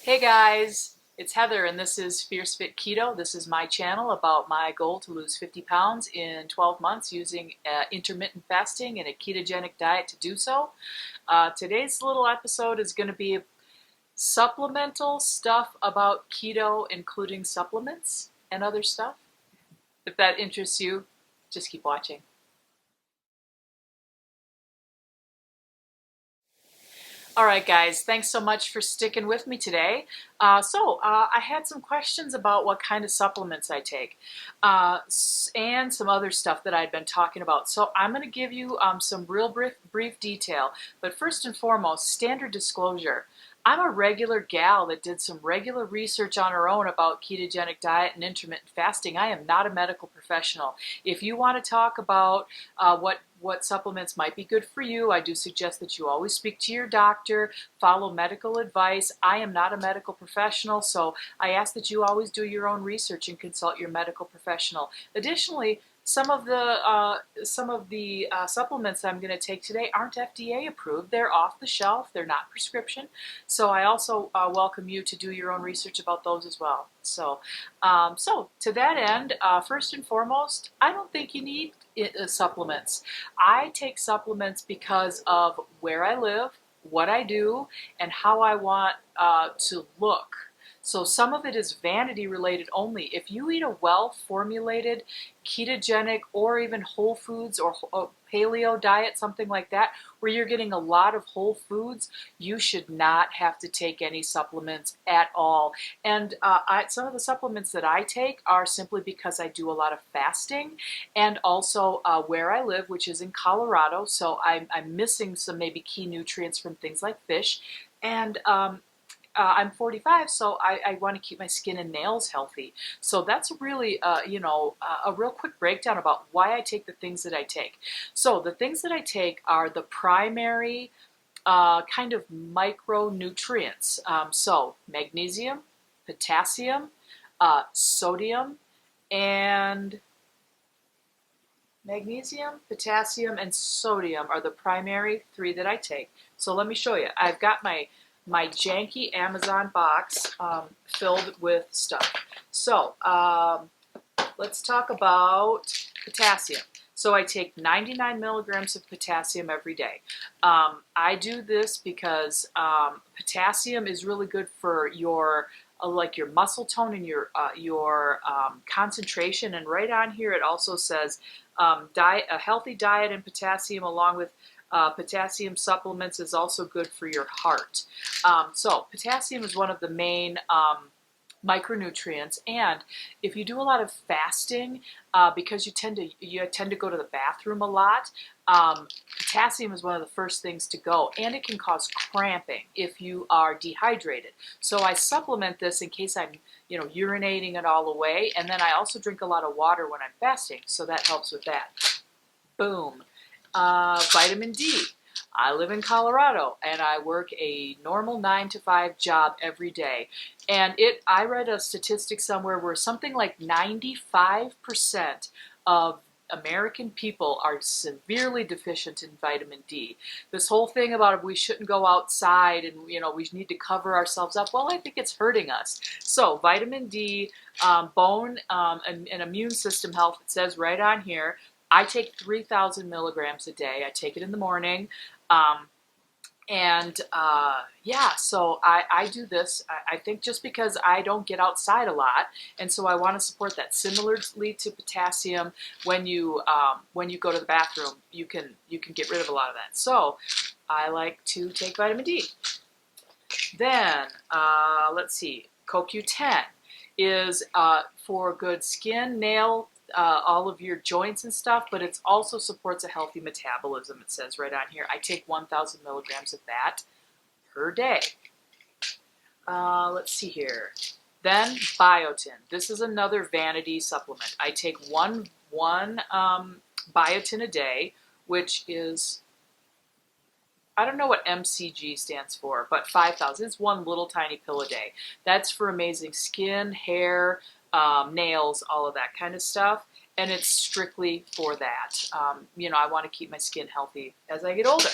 Hey guys, it's Heather and this is Fierce Fit Keto. This is my channel about my goal to lose 50 pounds in 12 months using intermittent fasting and a ketogenic diet to do so. Today's little episode is going to be supplemental stuff about keto, including supplements and other stuff. If that interests you, just keep watching. All right, guys, thanks so much for sticking with me today. I had some questions about what kind of supplements I take and some other stuff that I'd been talking about. So I'm going to give you some real brief detail. But first and foremost, standard disclosure. I'm a regular gal that did some regular research on her own about ketogenic diet and intermittent fasting. I am not a medical professional. If you want to talk about what supplements might be good for you, I do suggest that you always speak to your doctor, follow medical advice. I am not a medical professional, so I ask that you always do your own research and consult your medical professional. Additionally, some of the supplements I'm going to take today aren't FDA approved. They're off the shelf. They're not prescription. So I also welcome you to do your own research about those as well. So to that end, first and foremost, I don't think you need supplements. I take supplements because of where I live, what I do, and how I want to look. So some of it is vanity related only. If you eat a well-formulated ketogenic or even whole foods or paleo diet, something like that, where you're getting a lot of whole foods, you should not have to take any supplements at all. And some of the supplements that I take are simply because I do a lot of fasting and also where I live, which is in Colorado, so I'm missing some maybe key nutrients from things like fish. And I'm 45, so I want to keep my skin and nails healthy. So that's really, a real quick breakdown about why I take the things that I take. So the things that I take are the primary kind of micronutrients. So magnesium, potassium, sodium, and sodium are the primary three that I take. So let me show you. I've got my janky Amazon box filled with stuff. So let's talk about potassium. So I take 99 milligrams of potassium every day. I do this because potassium is really good for your your muscle tone and your concentration. And right on here it also says a healthy diet and potassium along with potassium supplements is also good for your heart. So potassium is one of the main micronutrients, and if you do a lot of fasting, because you tend to go to the bathroom a lot, potassium is one of the first things to go, and it can cause cramping if you are dehydrated. So I supplement this in case I'm urinating it all away, and then I also drink a lot of water when I'm fasting, so that helps with that. Boom. Vitamin D. I live in Colorado and I work a normal 9-to-5 job every day. And I read a statistic somewhere where something like 95% of American people are severely deficient in vitamin D. This whole thing about we shouldn't go outside and we need to cover ourselves up, well, I think it's hurting us. So vitamin D, bone and immune system health, it says right on here. I take 3,000 milligrams a day. I take it in the morning. So I do this, I think just because I don't get outside a lot, and so I want to support that. Similarly to potassium, when you go to the bathroom, you can get rid of a lot of that. So I like to take vitamin D. Then, let's see, CoQ10 is for good skin, nail, all of your joints and stuff, but it also supports a healthy metabolism, it says right on here. I take 1,000 milligrams of that per day. Let's see here. Then biotin. This is another vanity supplement. I take one biotin a day, which is, I don't know what MCG stands for, but 5,000. It's one little tiny pill a day. That's for amazing skin, hair, nails, all of that kind of stuff. And it's strictly for that. I want to keep my skin healthy as I get older.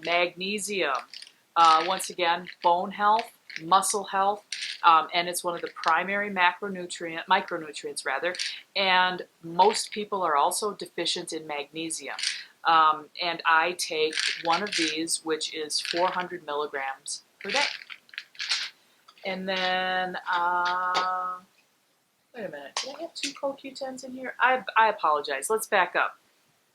Magnesium. Once again, bone health, muscle health, and it's one of the primary micronutrients rather, and most people are also deficient in magnesium. And I take one of these, which is 400 milligrams per day. And then, wait a minute, did I have 2 CoQ10s in here? I apologize, let's back up.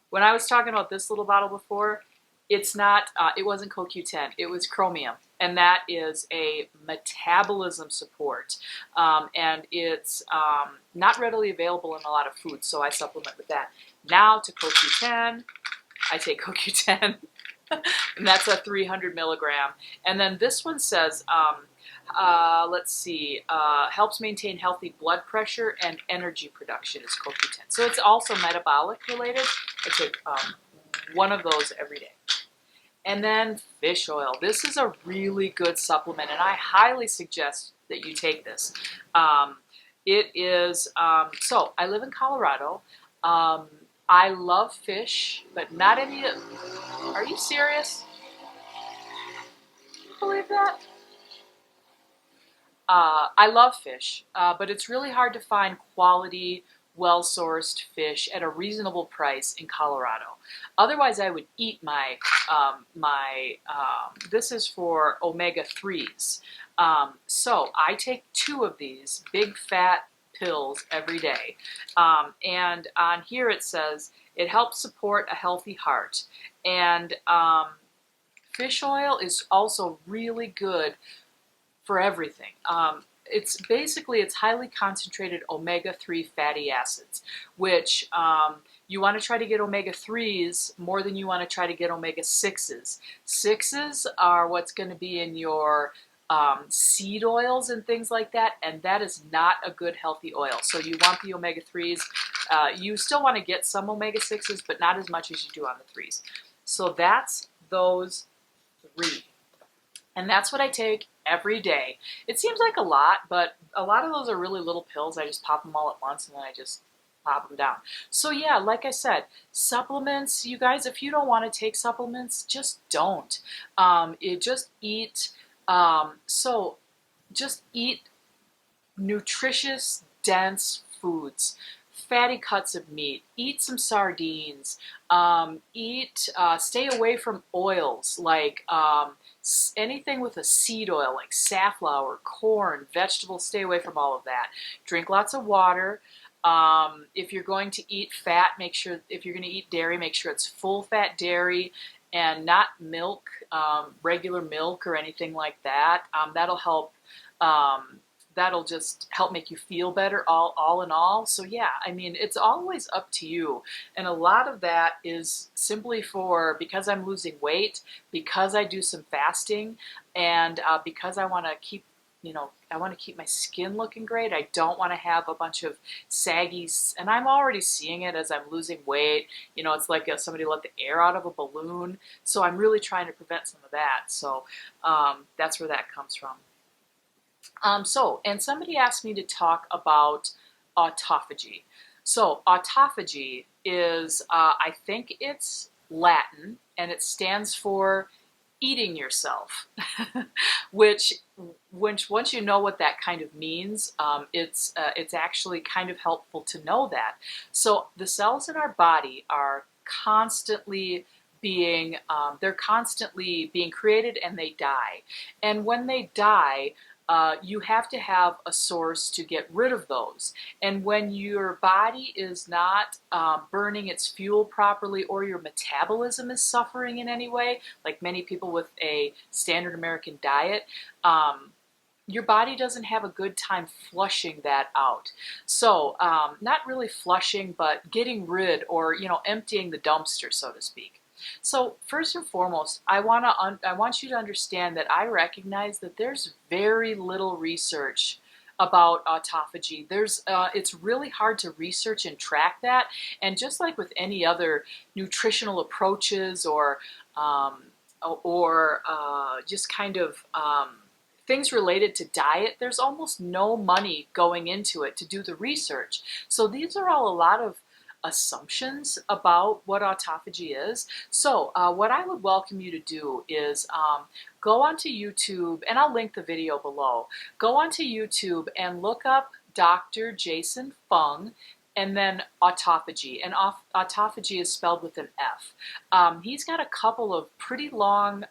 When I was talking about this little bottle before, it's not, it wasn't CoQ10, it was chromium. And that is a metabolism support. And it's not readily available in a lot of foods, so I supplement with that. Now to CoQ10, I take CoQ10, and that's a 300 milligram. And then this one says, let's see, helps maintain healthy blood pressure and energy production is CoQ10. So it's also metabolic related. I take one of those every day. And then fish oil. This is a really good supplement, and I highly suggest that you take this. It is, so I live in Colorado. I love fish, but not any, are you serious? Can you believe that? I love fish, but it's really hard to find quality, well-sourced fish at a reasonable price in Colorado. Otherwise, I would eat my, this is for omega-3s. So I take 2 of these big fat pills every day. And on here it says, it helps support a healthy heart. And fish oil is also really good for everything. It's basically, it's highly concentrated omega-3 fatty acids, which you want to try to get omega-3s more than you want to try to get omega-6s. 6s are what's going to be in your seed oils and things like that, and that is not a good healthy oil. So you want the omega-3s. You still want to get some omega-6s, but not as much as you do on the 3s. So that's those 3. And that's what I take every day. It seems like a lot, but a lot of those are really little pills. I just pop them all at once and then I just pop them down. So yeah, like I said, supplements, you guys, if you don't want to take supplements, just don't. Just eat, just eat nutritious, dense foods. Fatty cuts of meat, eat some sardines, stay away from oils like anything with a seed oil like safflower, corn, vegetables, stay away from all of that. Drink lots of water. If you're going to eat fat, make sure, if you're going to eat dairy, make sure it's full fat dairy and not milk, regular milk or anything like that. That'll help. That'll just help make you feel better all in all. So yeah, I mean, it's always up to you. And a lot of that is simply because I'm losing weight, because I do some fasting, and because I want to keep, I want to keep my skin looking great. I don't want to have a bunch of saggy, and I'm already seeing it as I'm losing weight. It's like somebody let the air out of a balloon. So I'm really trying to prevent some of that. So that's where that comes from. And somebody asked me to talk about autophagy. So autophagy is, I think it's Latin, and it stands for eating yourself, which once you know what that kind of means, it's actually kind of helpful to know that. So the cells in our body are constantly being, they're constantly being created, and they die. And when they die, you have to have a source to get rid of those. And when your body is not burning its fuel properly, or your metabolism is suffering in any way, like many people with a standard American diet, your body doesn't have a good time flushing that out. So not really flushing, but getting rid, or emptying the dumpster, so to speak. So first and foremost, I want you to understand that I recognize that there's very little research about autophagy. It's really hard to research and track that. And just like with any other nutritional approaches, or just kind of things related to diet, there's almost no money going into it to do the research. So these are all a lot of assumptions about what autophagy is. So what I would welcome you to do is go onto YouTube, and I'll link the video below. Go onto YouTube and look up Dr. Jason Fung, and then autophagy. And autophagy is spelled with an F. He's got a couple of pretty long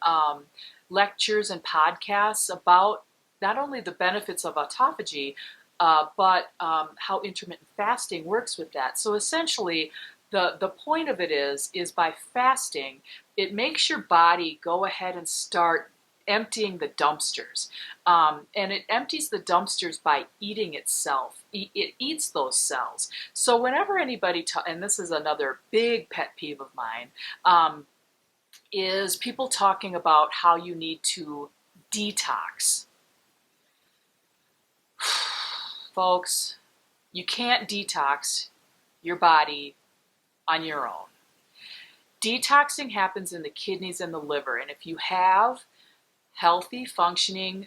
lectures and podcasts about not only the benefits of autophagy, but how intermittent fasting works with that. So essentially, the point of it is by fasting, it makes your body go ahead and start emptying the dumpsters. And it empties the dumpsters by eating itself. It eats those cells. So whenever anybody, and this is another big pet peeve of mine, is people talking about how you need to detox. Folks, you can't detox your body on your own. Detoxing happens in the kidneys and the liver, and if you have healthy, functioning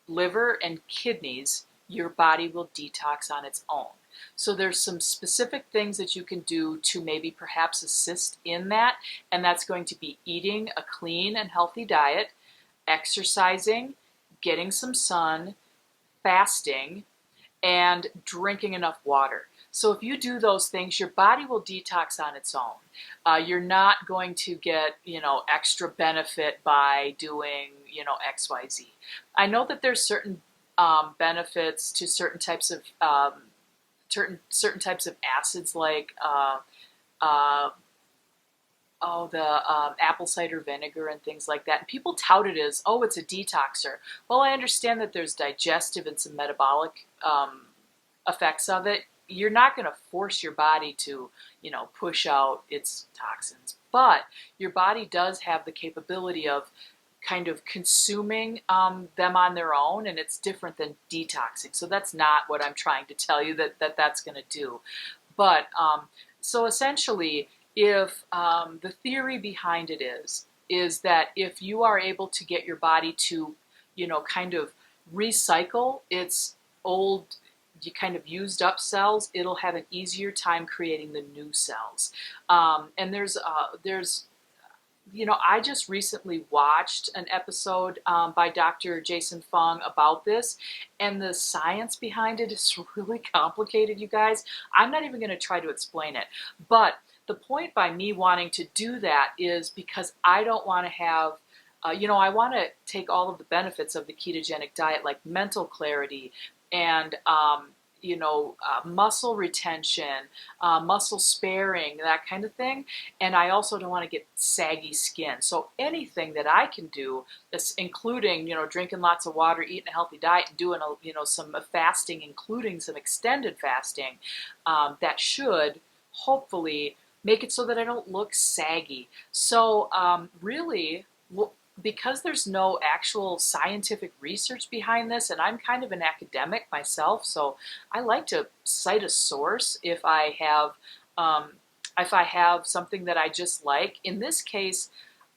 liver and kidneys, your body will detox on its own. So there's some specific things that you can do to maybe perhaps assist in that, and that's going to be eating a clean and healthy diet, exercising, getting some sun, fasting, and drinking enough water. So if you do those things, your body will detox on its own. You're not going to get, extra benefit by doing, X, Y, Z. I know that there's certain benefits to certain types of certain types of acids, like the apple cider vinegar and things like that. And people tout it as, oh, it's a detoxer. Well, I understand that there's digestive and some metabolic effects of it. You're not going to force your body to, push out its toxins. But your body does have the capability of kind of consuming them on their own, and it's different than detoxing. So that's not what I'm trying to tell you that's going to do. But so essentially, if the theory behind it is that if you are able to get your body to, kind of recycle its old, you kind of used up cells, it'll have an easier time creating the new cells. And there's I just recently watched an episode by Dr. Jason Fung about this, and the science behind it is really complicated, you guys. I'm not even going to try to explain it. But the point by me wanting to do that is because I don't want to have, I want to take all of the benefits of the ketogenic diet, like mental clarity and muscle retention, muscle sparing, that kind of thing. And I also don't want to get saggy skin. So anything that I can do, including, drinking lots of water, eating a healthy diet, and doing, some fasting, including some extended fasting, that should hopefully make it so that I don't look saggy. So really, because there's no actual scientific research behind this, and I'm kind of an academic myself, so I like to cite a source if I have something that I just like. In this case,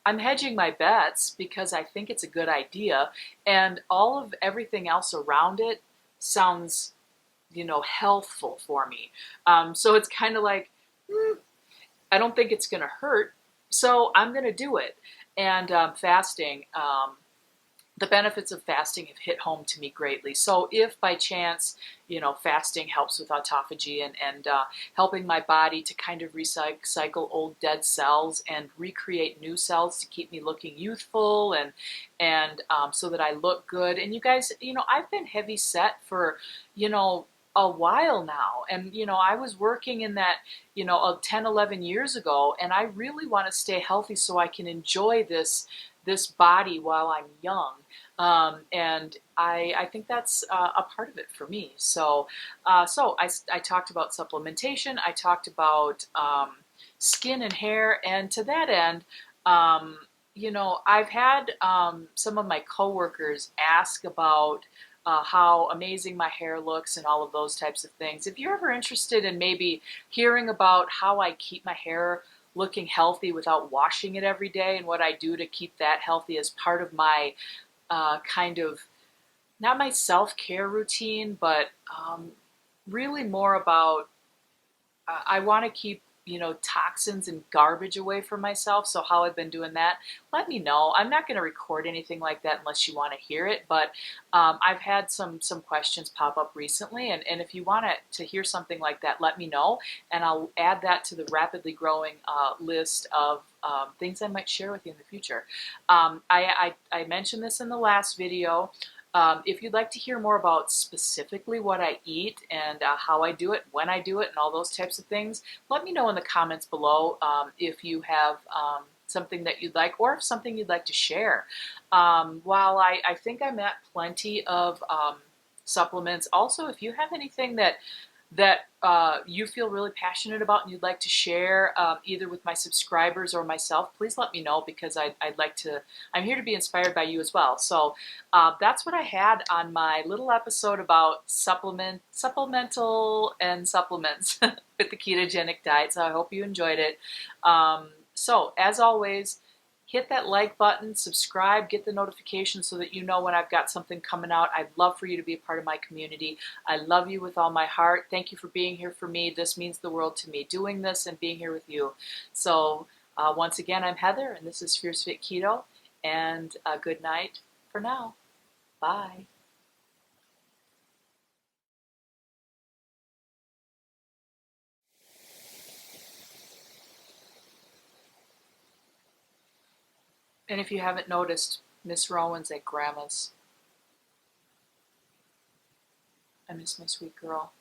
I'm hedging my bets because I think it's a good idea, and all of everything else around it sounds, healthful for me. So it's kind of like, I don't think it's going to hurt, so I'm going to do it. And fasting, the benefits of fasting have hit home to me greatly. So if by chance, fasting helps with autophagy and helping my body to kind of recycle old dead cells and recreate new cells to keep me looking youthful and so that I look good. And you guys, I've been heavy set for, a while now. And, I was working in that, 10, 11 years ago, and I really want to stay healthy so I can enjoy this body while I'm young. And I think that's a part of it for me. So I talked about supplementation. I talked about skin and hair. And to that end, I've had some of my coworkers ask about how amazing my hair looks and all of those types of things. If you're ever interested in maybe hearing about how I keep my hair looking healthy without washing it every day, and what I do to keep that healthy as part of my kind of, not my self-care routine, but really more about, I want to keep toxins and garbage away from myself. So how I've been doing that, let me know. I'm not going to record anything like that unless you want to hear it, but I've had some questions pop up recently, and if you want to hear something like that, let me know, and I'll add that to the rapidly growing list of things I might share with you in the future. I mentioned this in the last video. If you'd like to hear more about specifically what I eat and how I do it, when I do it, and all those types of things, let me know in the comments below if you have something that you'd like, or if something you'd like to share. While I think I'm at plenty of supplements, also if you have anything that you feel really passionate about and you'd like to share either with my subscribers or myself, please let me know, because I'd like to, I'm here to be inspired by you as well. So that's what I had on my little episode about supplemental and supplements with the ketogenic diet. So I hope you enjoyed it. So as always, hit that like button, subscribe, get the notifications so that you know when I've got something coming out. I'd love for you to be a part of my community. I love you with all my heart. Thank you for being here for me. This means the world to me, doing this and being here with you. So once again, I'm Heather, and this is Fierce Fit Keto, and good night for now. Bye. And if you haven't noticed, Miss Rowan's at Grandma's. I miss my sweet girl.